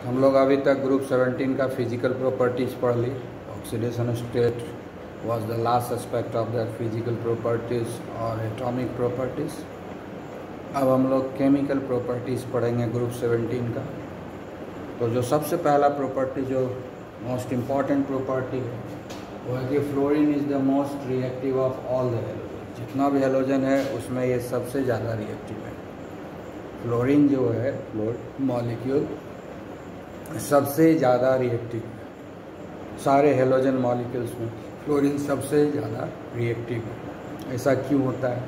हम लोग अभी तक ग्रुप 17 का फिजिकल प्रॉपर्टीज़ पढ़ ली। Oxidation state was the last aspect of that physical properties और एटॉमिक प्रॉपर्टीज़। अब हम लोग केमिकल प्रॉपर्टीज़ पढ़ेंगे ग्रुप 17 का। तो जो सबसे पहला प्रॉपर्टी जो मोस्ट इम्पॉर्टेंट प्रॉपर्टी है वो है कि fluorine is the most reactive of all the halogen. जितना भी हेलोजन है उसमें ये सबसे ज़्यादा रिएक्टिव है। फ्लोरीन जो है मॉलिक्यूल सबसे ज़्यादा रिएक्टिव है। सारे हेलोजन मॉलिक्यूल्स में फ्लोरीन सबसे ज़्यादा रिएक्टिव है। ऐसा क्यों होता है?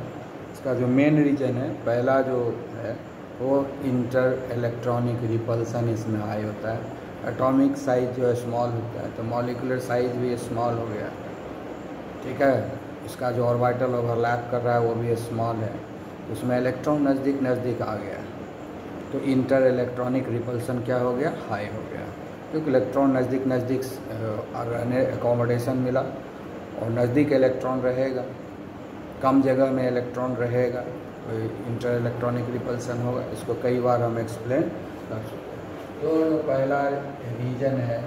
इसका जो मेन रीज़न है, पहला जो है वो इंटर इलेक्ट्रॉनिक रिपल्सन इसमें हाई होता है। एटॉमिक साइज जो है स्मॉल होता है, तो मॉलिकुलर साइज भी स्मॉल हो गया, ठीक है। इसका जो ऑर्बिटल ओवरलैप कर रहा है वो भी स्मॉल है, उसमें इलेक्ट्रॉन नज़दीक नज़दीक आ गया, तो इंटर इलेक्ट्रॉनिक रिपल्सन क्या हो गया? हाई हो गया, क्योंकि इलेक्ट्रॉन नज़दीक नज़दीक रहने एकोमोडेशन मिला और नज़दीक इलेक्ट्रॉन रहेगा, कम जगह में इलेक्ट्रॉन रहेगा, तो इंटर इलेक्ट्रॉनिक रिपल्सन होगा। इसको कई बार हम एक्सप्लेन कर सकते हैं। तो जो पहला रीजन है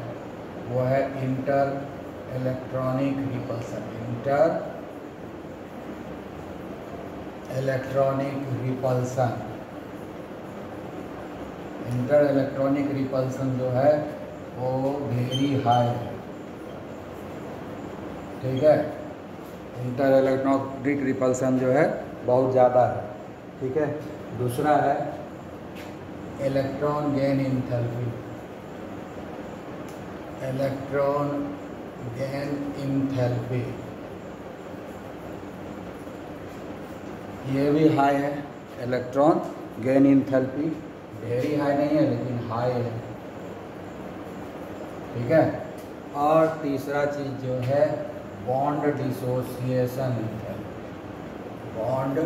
वो है inter electronic repulsion. Inter electronic repulsion, inter electronic repulsion जो है वो वेरी हाई है, ठीक है। इंटर इलेक्ट्रॉनिक रिपल्सन जो है बहुत ज़्यादा है, ठीक है। दूसरा है electron gain enthalpy. Electron gain enthalpy ये भी हाई है। Electron gain enthalpy very high नहीं है लेकिन हाई है, ठीक है। और तीसरा चीज़ जो है bond dissociation enthalpy. Bond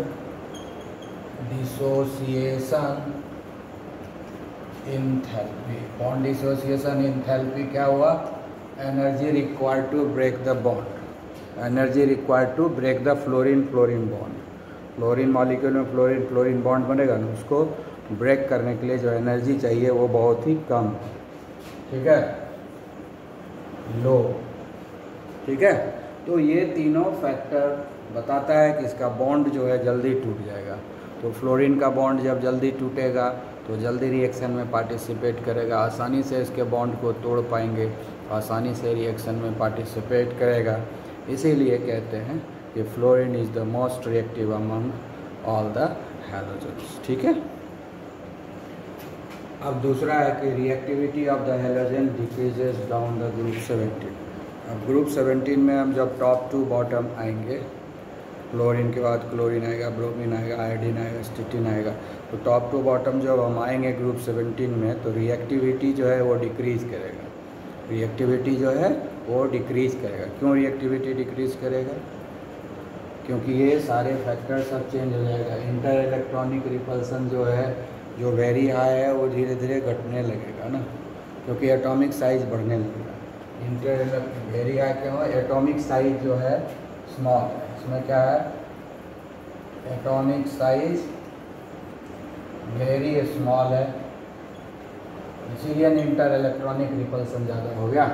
dissociation enthalpy. Bond dissociation enthalpy क्या हुआ? Energy required to break the bond, energy required to break the fluorine fluorine bond. Fluorine molecule में फ्लोरीन फ्लोरीन बॉन्ड बनेगा ना, उसको ब्रेक करने के लिए जो एनर्जी चाहिए वो बहुत ही कम है, ठीक है, लो, ठीक है। तो ये तीनों फैक्टर बताता है कि इसका बॉन्ड जो है जल्दी टूट जाएगा। तो फ्लोरीन का बॉन्ड जब जल्दी टूटेगा तो जल्दी रिएक्शन में पार्टिसिपेट करेगा, आसानी से इसके बॉन्ड को तोड़ पाएंगे, आसानी से रिएक्शन में पार्टिसिपेट करेगा। इसीलिए कहते हैं कि fluorine is the most reactive among all the halogens, ठीक है। अब दूसरा है कि reactivity of the halogen decreases down the group 17। अब ग्रुप 17 में हम जब टॉप टू बॉटम आएंगे, क्लोरीन के बाद क्लोरीन आएगा, ब्रोमीन आएगा, आयोडीन आएगा, एसिटिन आएगा, तो टॉप टू बॉटम जब हम आएंगे ग्रुप 17 में तो रिएक्टिविटी जो है वो डिक्रीज़ करेगा। रिएक्टिविटी जो है वो डिक्रीज़ करेगा। क्यों रिएक्टिविटी डिक्रीज़ करेगा? क्योंकि ये सारे फैक्टर सब चेंज हो जाएगा। इंटर इलेक्ट्रॉनिक रिपल्सन जो है जो वेरी हाई है वो धीरे धीरे घटने लगेगा ना, क्योंकि एटॉमिक साइज बढ़ने लगेगा। इंटर वेरी हाई क्यों है? एटॉमिक साइज जो है स्मॉल है, इसमें क्या है? एटॉमिक साइज वेरी स्मॉल है, इसीलिए इंटर इलेक्ट्रॉनिक रिपल्सन ज़्यादा हो गया।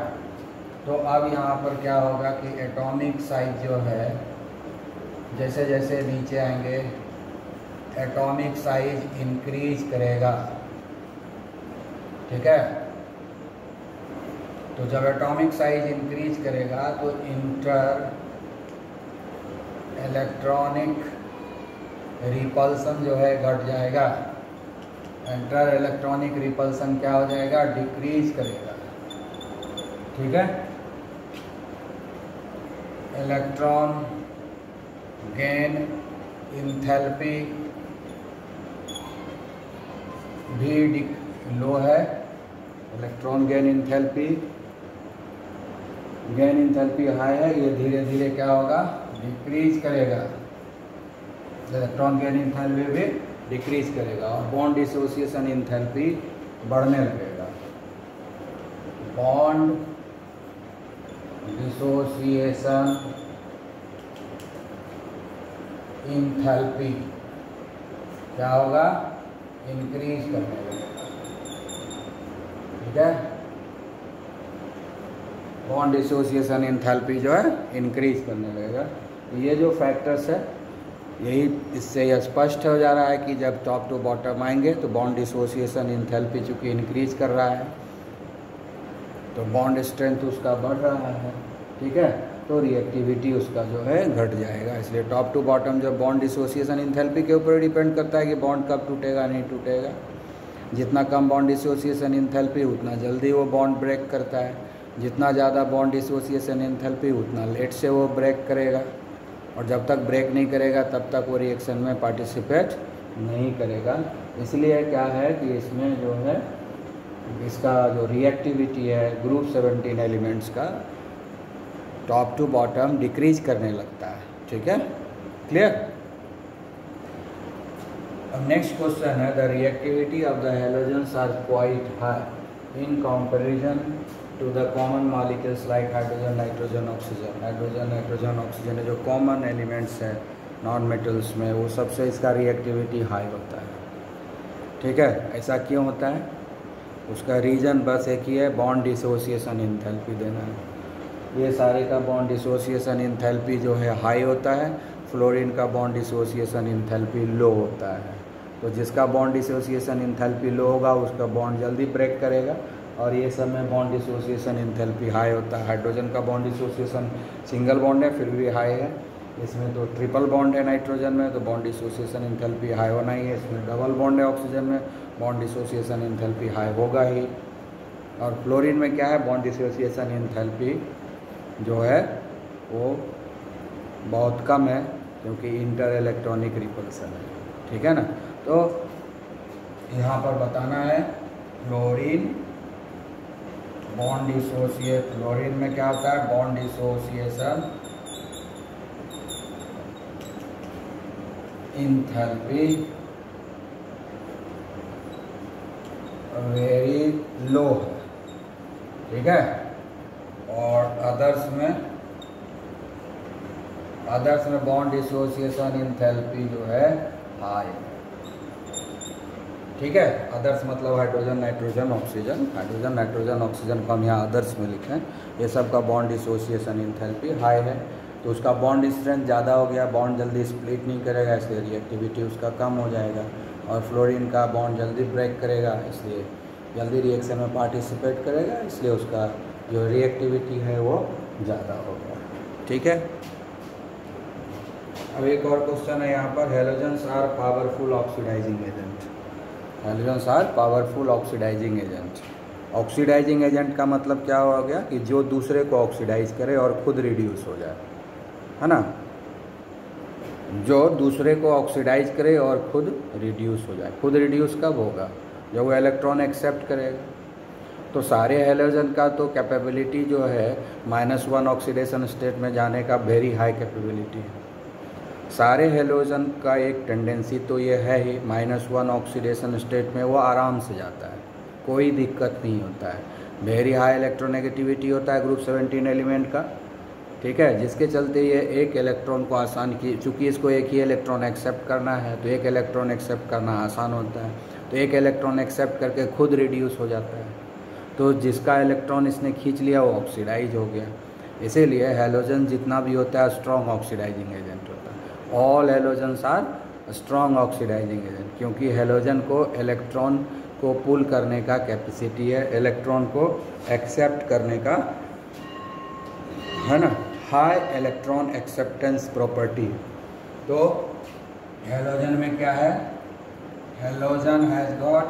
तो अब यहाँ पर क्या होगा कि एटॉमिक साइज जो है जैसे जैसे नीचे आएंगे एटॉमिक साइज इंक्रीज करेगा, ठीक है। तो जब एटॉमिक साइज इंक्रीज करेगा तो इंटर इलेक्ट्रॉनिक रिपल्सन जो है घट जाएगा। इंटर इलेक्ट्रॉनिक रिपल्सन क्या हो जाएगा? डिक्रीज करेगा, ठीक है। इलेक्ट्रॉन गेन इंथैल्पी भी लो है। इलेक्ट्रॉन गेन इंथैल्पी हाई है, ये धीरे धीरे क्या होगा? डिक्रीज करेगा। इलेक्ट्रॉन गेन इंथैल्पी भी डिक्रीज करेगा और बॉन्ड डिसोसिएशन इंथैल्पी बढ़ने लगेगा। बॉन्ड डिसोसिएशन इंथैल्पी क्या होगा? इंक्रीज करने लगेगा, ठीक है, बॉन्ड डिसोसिएशन एंथैल्पी जो है इंक्रीज करने लगेगा। तो ये जो फैक्टर्स है यही इससे यह स्पष्ट हो जा रहा है कि जब टॉप टू बॉटम आएंगे तो बॉन्ड डिसोसिएशन एंथैल्पी चूँकि इंक्रीज कर रहा है तो बॉन्ड स्ट्रेंथ उसका बढ़ रहा है, ठीक है, तो रिएक्टिविटी उसका जो है घट जाएगा। इसलिए टॉप टू बॉटम जब बॉन्ड डिसोसिएशन एंथैल्पी के ऊपर डिपेंड करता है कि बॉन्ड कब टूटेगा नहीं टूटेगा। जितना कम बॉन्ड डिसोसिएशन एंथैल्पी उतना जल्दी वो बॉन्ड ब्रेक करता है, जितना ज़्यादा बॉन्ड डिसोसिएशन एंथैल्पी उतना लेट से वो ब्रेक करेगा, और जब तक ब्रेक नहीं करेगा तब तक वो रिएक्शन में पार्टिसिपेट नहीं करेगा। इसलिए क्या है कि इसमें जो है इसका जो रिएक्टिविटी है ग्रुप 17 एलिमेंट्स का टॉप टू बॉटम डिक्रीज करने लगता है, ठीक है, क्लियर। अब नेक्स्ट क्वेश्चन है the reactivity of the halogens are quite high in comparison to the common molecules like hydrogen nitrogen oxygen. Hydrogen nitrogen oxygen जो कॉमन एलिमेंट्स हैं नॉन मेटल्स में वो सबसे इसका रिएक्टिविटी हाई होता है, ठीक है। ऐसा क्यों होता है? उसका रीज़न बस एक ही है, बॉन्ड डिसोसिएशन एंथैल्पी देना है। ये सारे का बॉन्ड डिसोसिएशन एंथैल्पी जो है हाई होता है, फ्लोरीन का बॉन्ड डिसोसिएशन एंथैल्पी लो होता है। तो जिसका बॉन्ड डिसोसिएशन एंथैल्पी लो होगा उसका बॉन्ड जल्दी ब्रेक करेगा, और ये सब में बॉन्ड डिसोसिएशन एंथैल्पी हाई होता है। हाइड्रोजन का बॉन्ड डिसोसिएशन सिंगल बॉन्ड है फिर भी हाई है, इसमें तो ट्रिपल बॉन्ड है नाइट्रोजन में तो बॉन्ड डिसोसिएशन एंथैल्पी हाई होना ही है। इसमें डबल बॉन्ड है ऑक्सीजन में, बॉन्ड डिसोसिएशन एंथैल्पी हाई होगा ही। और फ्लोरीन में क्या है, बॉन्ड डिसोसिएशन एंथैल्पी जो है वो बहुत कम है क्योंकि इंटर इलेक्ट्रॉनिक रिपल्सन है, ठीक है ना। तो यहाँ पर बताना है फ्लोरीन बॉन्ड डिसोसिएट, फ्लोरीन में क्या होता है bond dissociation enthalpy very low है, ठीक है। और अदर्स में बॉन्ड डिसोसिएशन एंथैल्पी जो है हाई, ठीक है। अदर्स मतलब hydrogen nitrogen oxygen, hydrogen nitrogen oxygen को हम यहाँ अदर्स में लिखें, ये सब का बॉन्ड डिसोसिएशन एंथैल्पी हाई है। तो उसका बॉन्ड स्ट्रेंथ ज़्यादा हो गया, बॉन्ड जल्दी स्प्लिट नहीं करेगा इसलिए रिएक्टिविटी उसका कम हो जाएगा। और फ्लोरीन का बॉन्ड जल्दी ब्रेक करेगा इसलिए जल्दी रिएक्शन में पार्टिसिपेट करेगा, इसलिए उसका जो रिएक्टिविटी है वो ज़्यादा होगा, ठीक है। अब एक और क्वेश्चन है यहाँ पर, halogens are powerful oxidising agent. Halogens are powerful oxidising agent. Oxidising agent का मतलब क्या हो गया कि जो दूसरे को ऑक्सीडाइज करे और खुद रिड्यूस हो जाए, है ना। जो दूसरे को ऑक्सीडाइज करे और खुद रिड्यूस हो जाए। खुद रिड्यूस कब होगा? जब वो इलेक्ट्रॉन एक्सेप्ट करेगा। तो सारे हैलोजन का तो कैपेबिलिटी जो है -1 ऑक्सीडेशन स्टेट में जाने का वेरी हाई कैपेबिलिटी है। सारे हैलोजन का एक टेंडेंसी तो ये है ही -1 ऑक्सीडेशन स्टेट में वो आराम से जाता है, कोई दिक्कत नहीं होता है। वेरी हाई इलेक्ट्रोनेगेटिविटी होता है ग्रुप 17 एलिमेंट का, ठीक है, जिसके चलते ये एक इलेक्ट्रॉन को आसान की, चूँकि इसको एक ही इलेक्ट्रॉन एक्सेप्ट करना है तो एक इलेक्ट्रॉन एक्सेप्ट करना आसान होता है। तो एक इलेक्ट्रॉन एक्सेप्ट करके खुद रिड्यूस हो जाता है, तो जिसका इलेक्ट्रॉन इसने खींच लिया वो ऑक्सीडाइज हो गया। इसीलिए हैलोजन जितना भी होता है स्ट्रॉन्ग ऑक्सीडाइजिंग एजेंट होता है। All halogens are strong oxidising agent, क्योंकि हैलोजन को इलेक्ट्रॉन को पुल करने का कैपेसिटी है, इलेक्ट्रॉन को एक्सेप्ट करने का, है ना, हाई इलेक्ट्रॉन एक्सेप्टेंस प्रॉपर्टी। तो हैलोजन में क्या है, halogen has got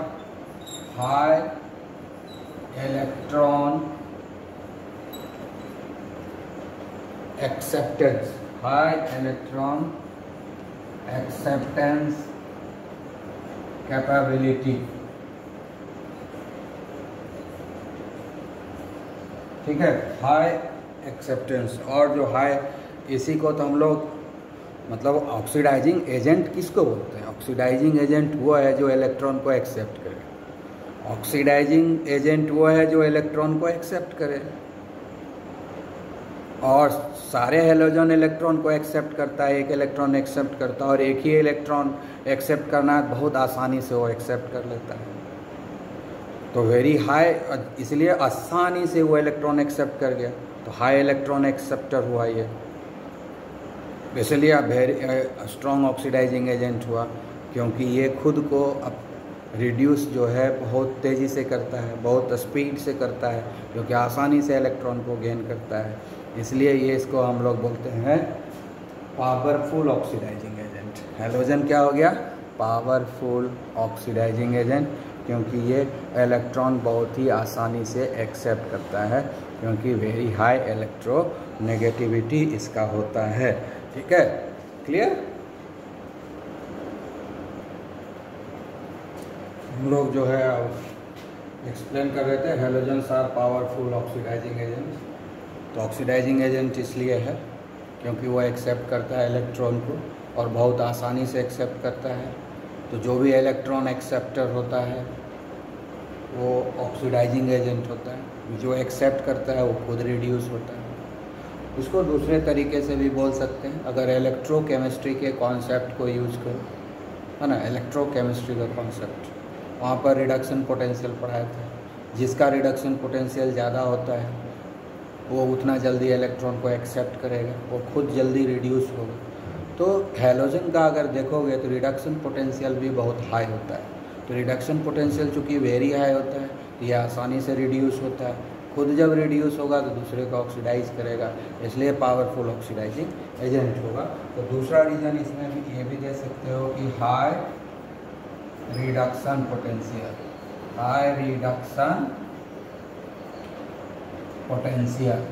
high electron acceptance, high electron acceptance capability, ठीक है, हाई एक्सेप्टेंस। और जो हाई, इसी को तो हम लोग मतलब ऑक्सीडाइजिंग एजेंट किसको बोलते हैं? ऑक्सीडाइजिंग एजेंट वो है जो इलेक्ट्रॉन को एक्सेप्ट करे, ऑक्सीडाइजिंग एजेंट वो है जो इलेक्ट्रॉन को एक्सेप्ट करे। और सारे हैलोजन इलेक्ट्रॉन को एक्सेप्ट करता है, एक इलेक्ट्रॉन एक्सेप्ट करता है, और एक ही इलेक्ट्रॉन एक्सेप्ट करना है बहुत आसानी से वो एक्सेप्ट कर लेता है। तो वेरी हाई, इसलिए आसानी से वो इलेक्ट्रॉन एक्सेप्ट कर गया, तो हाई इलेक्ट्रॉन एक्सेप्टर हुआ ये, इसलिए अब वेरी स्ट्रॉन्ग ऑक्सीडाइजिंग एजेंट हुआ, क्योंकि ये खुद को अब रिड्यूस जो है बहुत तेज़ी से करता है, बहुत स्पीड से करता है, क्योंकि आसानी से इलेक्ट्रॉन को गेन करता है, इसलिए ये इसको हम लोग बोलते हैं पावरफुल ऑक्सीडाइजिंग एजेंट। हैलोजन क्या हो गया? पावरफुल ऑक्सीडाइजिंग एजेंट, क्योंकि ये इलेक्ट्रॉन बहुत ही आसानी से एक्सेप्ट करता है, क्योंकि वेरी हाई इलेक्ट्रोनेगेटिविटी इसका होता है। ठीक है, क्लियर? हम लोग जो है एक्सप्लेन कर रहे थे halogens are powerful oxidising agent. तो ऑक्सीडाइजिंग एजेंट इसलिए है क्योंकि वो एक्सेप्ट करता है इलेक्ट्रॉन को और बहुत आसानी से एक्सेप्ट करता है। तो जो भी इलेक्ट्रॉन एक्सेप्टर होता है वो ऑक्सीडाइजिंग एजेंट होता है, जो एक्सेप्ट करता है वो खुद रिड्यूस होता है। उसको दूसरे तरीके से भी बोल सकते हैं, अगर इलेक्ट्रोकेमिस्ट्री के कॉन्सेप्ट को यूज़ करो, है ना, इलेक्ट्रोकेमिस्ट्री का कॉन्सेप्ट, वहाँ पर रिडक्शन पोटेंशियल पढ़ाया था। जिसका रिडक्शन पोटेंशियल ज़्यादा होता है वो उतना जल्दी इलेक्ट्रॉन को एक्सेप्ट करेगा, वो खुद जल्दी रिड्यूस होगा। तो हैलोजन का अगर देखोगे तो रिडक्शन पोटेंशियल भी बहुत हाई होता है। तो रिडक्शन पोटेंशियल चूँकि वेरी हाई होता है तो ये आसानी से रिड्यूस होता है, खुद जब रिड्यूस होगा तो दूसरे को ऑक्सीडाइज करेगा, इसलिए पावरफुल ऑक्सीडाइजिंग एजेंट होगा। तो दूसरा रीज़न इसमें भी ये भी दे सकते हो कि high reduction potential, high reduction potential,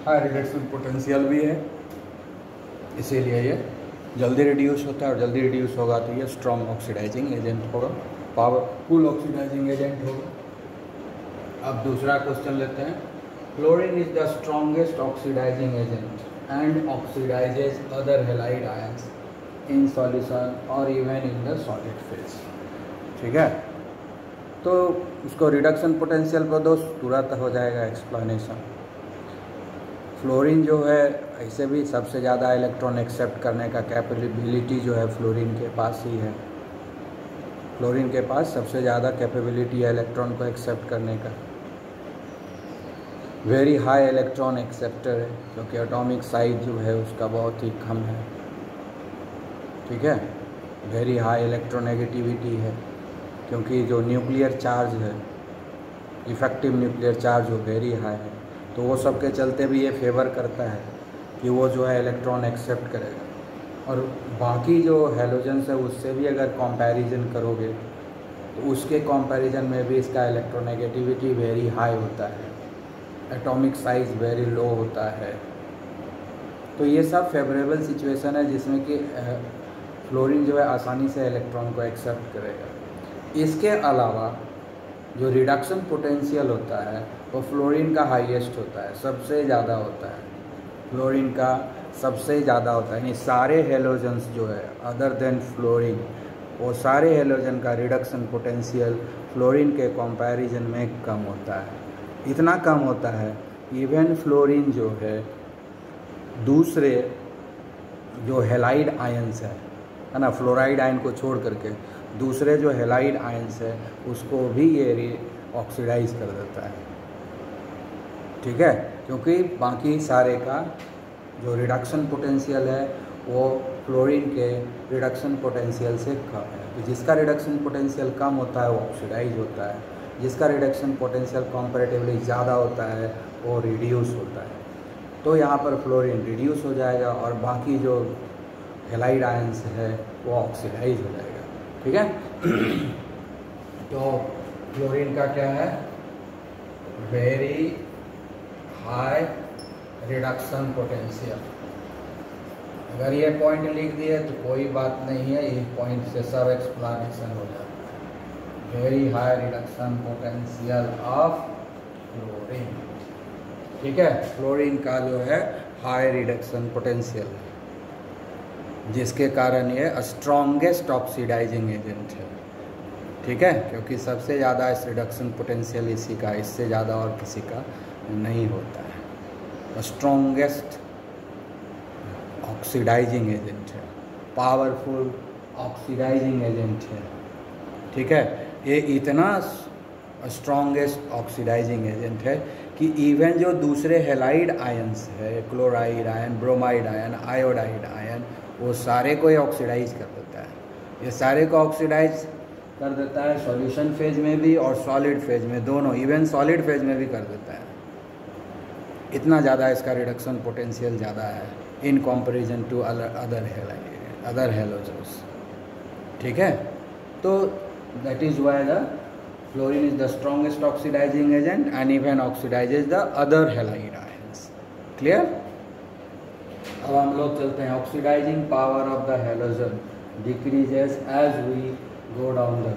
high reduction potential भी है, इसीलिए ये जल्दी रिड्यूस होता है, और जल्दी रिड्यूस होगा तो ये स्ट्रॉन्ग ऑक्सीडाइजिंग एजेंट होगा, पावरफुल ऑक्सीडाइजिंग एजेंट होगा। अब दूसरा क्वेश्चन लेते हैं। Fluorine is the strongest oxidising agent and oxidises other halide ions in solution और even in the solid phase. ठीक है, तो उसको रिडक्शन पोटेंशियल को दो, तुरंत हो जाएगा एक्सप्लेनेशन। फ्लोरीन जो है ऐसे भी सबसे ज़्यादा इलेक्ट्रॉन एक्सेप्ट करने का कैपेबिलिटी जो है फ्लोरीन के पास ही है। फ्लोरीन के पास सबसे ज़्यादा कैपेबिलिटी है इलेक्ट्रॉन को एक्सेप्ट करने का। वेरी हाई इलेक्ट्रॉन एक्सेप्टर है, क्योंकि एटॉमिक साइज जो है उसका बहुत ही कम है। ठीक है, वेरी हाई इलेक्ट्रोनेगेटिविटी है, क्योंकि जो न्यूक्लियर चार्ज है, इफेक्टिव न्यूक्लियर चार्ज वो वेरी हाई है, तो वो सब के चलते भी ये फेवर करता है कि वो जो है इलेक्ट्रॉन एक्सेप्ट करेगा। और बाकी जो हैलोजन्स है उससे भी अगर कंपैरिजन करोगे तो उसके कंपैरिजन में भी इसका इलेक्ट्रोनेगेटिविटी वेरी हाई होता है, एटॉमिक साइज वेरी लो होता है। तो ये सब फेवरेबल सिचुएशन है जिसमें कि फ्लोरीन जो है आसानी से इलेक्ट्रॉन को एक्सेप्ट करेगा। इसके अलावा जो रिडक्शन पोटेंशियल होता है वो फ्लोरीन का हाईएस्ट होता है, सबसे ज़्यादा होता है, फ्लोरीन का सबसे ज़्यादा होता है। यानी सारे हैलोजन्स जो है अदर देन फ्लोरीन, वो सारे हैलोजन का रिडक्शन पोटेंशियल फ्लोरीन के कंपैरिजन में कम होता है। इतना कम होता है इवन फ्लोरीन जो है दूसरे जो हैलाइड आयंस है ना, फ्लोराइड आयन को छोड़ करके दूसरे जो हैलाइड आयंस है उसको भी ये ऑक्सीडाइज कर देता है। ठीक है, क्योंकि बाकी सारे का जो रिडक्शन पोटेंशियल है वो फ्लोरीन के रिडक्शन पोटेंशियल से कम है। तो जिसका रिडक्शन पोटेंशियल कम होता है वो ऑक्सीडाइज होता है, जिसका रिडक्शन पोटेंशियल कंपैरेटिवली ज़्यादा होता है वो रिड्यूस होता है। तो यहाँ पर फ्लोरीन रिड्यूस हो जाएगा और बाकी जो हैलाइड आयंस है वो ऑक्सीडाइज हो जाएगा। ठीक है, तो फ्लोरीन का क्या है? Very high reduction potential. अगर ये पॉइंट लिख दिए तो कोई बात नहीं है, ये पॉइंट से सब एक्सप्लेनेशन हो जाता है। Very high reduction potential of fluorine. ठीक है, फ्लोरीन का जो है हाई रिडक्शन पोटेंशियल है, जिसके कारण ये स्ट्रॉन्गेस्ट ऑक्सीडाइजिंग एजेंट है। ठीक है, क्योंकि सबसे ज़्यादा इस रिडक्शन पोटेंशियल इसी का, इससे ज़्यादा और किसी का नहीं होता है। स्ट्रॉन्गेस्ट ऑक्सीडाइजिंग एजेंट है, पावरफुल ऑक्सीडाइजिंग एजेंट है। ठीक है, ये इतना स्ट्रॉन्गेस्ट ऑक्सीडाइजिंग एजेंट है कि इवन जो दूसरे हेलाइड आयंस है, chloride ion, bromide ion, iodide ion, वो सारे को ये ऑक्सीडाइज कर देता है। ये सारे को ऑक्सीडाइज कर देता है सॉल्यूशन फेज में भी और सॉलिड फेज में, दोनों, इवन सॉलिड फेज में भी कर देता है। इतना ज़्यादा इसका रिडक्शन पोटेंशियल ज़्यादा है in comparison to other halogens. ठीक है, तो that is why the fluorine is the strongest oxidising agent and even oxidises the other halide ions. Clear? अब हम लोग चलते हैं। Oxidising power of the halogen decreases as we go down the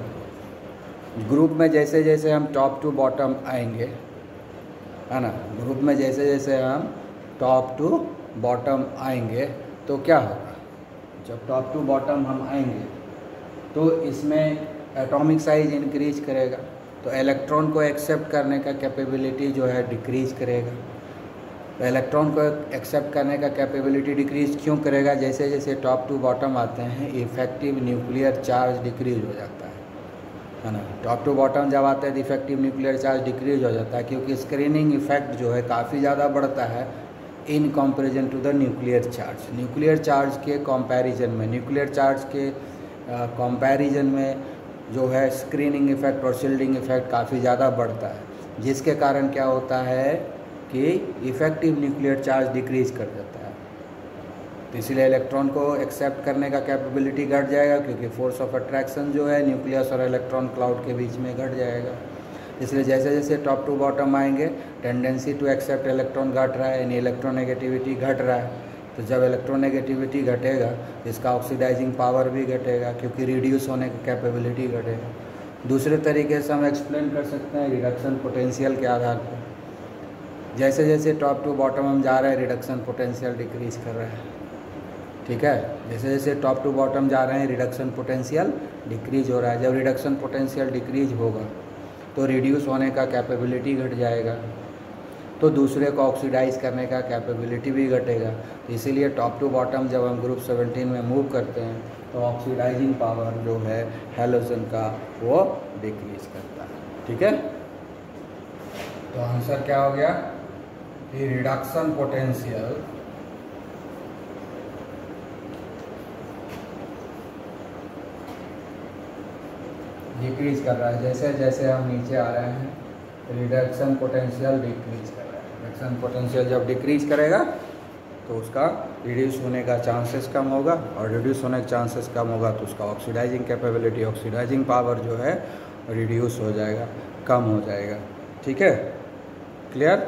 group में। जैसे जैसे हम टॉप टू बॉटम आएंगे, है ना, ग्रुप में जैसे जैसे हम टॉप टू बॉटम आएंगे तो क्या होगा? जब टॉप टू बॉटम हम आएंगे तो इसमें एटॉमिक साइज इंक्रीज करेगा, तो इलेक्ट्रॉन को एक्सेप्ट करने का कैपेबिलिटी जो है डिक्रीज करेगा। तो इलेक्ट्रॉन को एक्सेप्ट करने का कैपेबिलिटी डिक्रीज क्यों करेगा? जैसे जैसे टॉप टू बॉटम आते हैं इफेक्टिव न्यूक्लियर चार्ज डिक्रीज हो जाता है ना। टॉप टू बॉटम जब आते हैं तो इफेक्टिव न्यूक्लियर चार्ज डिक्रीज हो जाता है, क्योंकि स्क्रीनिंग इफेक्ट जो है काफ़ी ज़्यादा बढ़ता है in comparison to the nuclear charge. Nuclear charge के कंपैरिजन में, न्यूक्लियर चार्ज के कंपैरिजन में जो है स्क्रीनिंग इफेक्ट और शील्डिंग इफेक्ट काफ़ी ज़्यादा बढ़ता है, जिसके कारण क्या होता है कि इफेक्टिव न्यूक्लियर चार्ज डिक्रीज कर देता है। तो इसलिए इलेक्ट्रॉन को एक्सेप्ट करने का कैपेबिलिटी घट जाएगा, क्योंकि फोर्स ऑफ अट्रैक्शन जो है न्यूक्लियस और इलेक्ट्रॉन क्लाउड के बीच में घट जाएगा। इसलिए जैसे जैसे टॉप टू बॉटम आएंगे टेंडेंसी टू एक्सेप्ट इलेक्ट्रॉन घट रहा है, यानी इलेक्ट्रोनेगेटिविटी घट रहा है। तो जब इलेक्ट्रोनेगेटिविटी घटेगा तो इसका ऑक्सीडाइजिंग पावर भी घटेगा, क्योंकि रिड्यूस होने की कैपेबिलिटी घटेगा। दूसरे तरीके से हम एक्सप्लेन कर सकते हैं रिडक्शन पोटेंशियल के आधार पर। जैसे जैसे टॉप टू बॉटम हम जा रहे हैं रिडक्शन पोटेंशियल डिक्रीज कर रहे हैं। ठीक है, जैसे जैसे टॉप टू बॉटम जा रहे हैं रिडक्शन पोटेंशियल डिक्रीज हो रहा है। जब रिडक्शन पोटेंशियल डिक्रीज होगा तो रिड्यूस होने का कैपेबिलिटी घट जाएगा, तो दूसरे को ऑक्सीडाइज करने का कैपेबिलिटी भी घटेगा। तो इसीलिए टॉप टू बॉटम जब हम ग्रुप 17 में मूव करते हैं तो ऑक्सीडाइजिंग पावर जो है हैलोजन का वो डिक्रीज करता है। ठीक है, तो आंसर क्या हो गया कि रिडक्शन पोटेंशियल डिक्रीज कर रहा है। जैसे जैसे हम नीचे आ रहे हैं रिडक्शन पोटेंशियल डिक्रीज कर रहा है। रिडक्शन पोटेंशियल जब डिक्रीज करेगा तो उसका रिड्यूस होने का चांसेस कम होगा, और रिड्यूस होने का चांसेस कम होगा तो उसका ऑक्सीडाइजिंग कैपेबिलिटी, ऑक्सीडाइजिंग पावर जो है रिड्यूस हो जाएगा, कम हो जाएगा। ठीक है, क्लियर?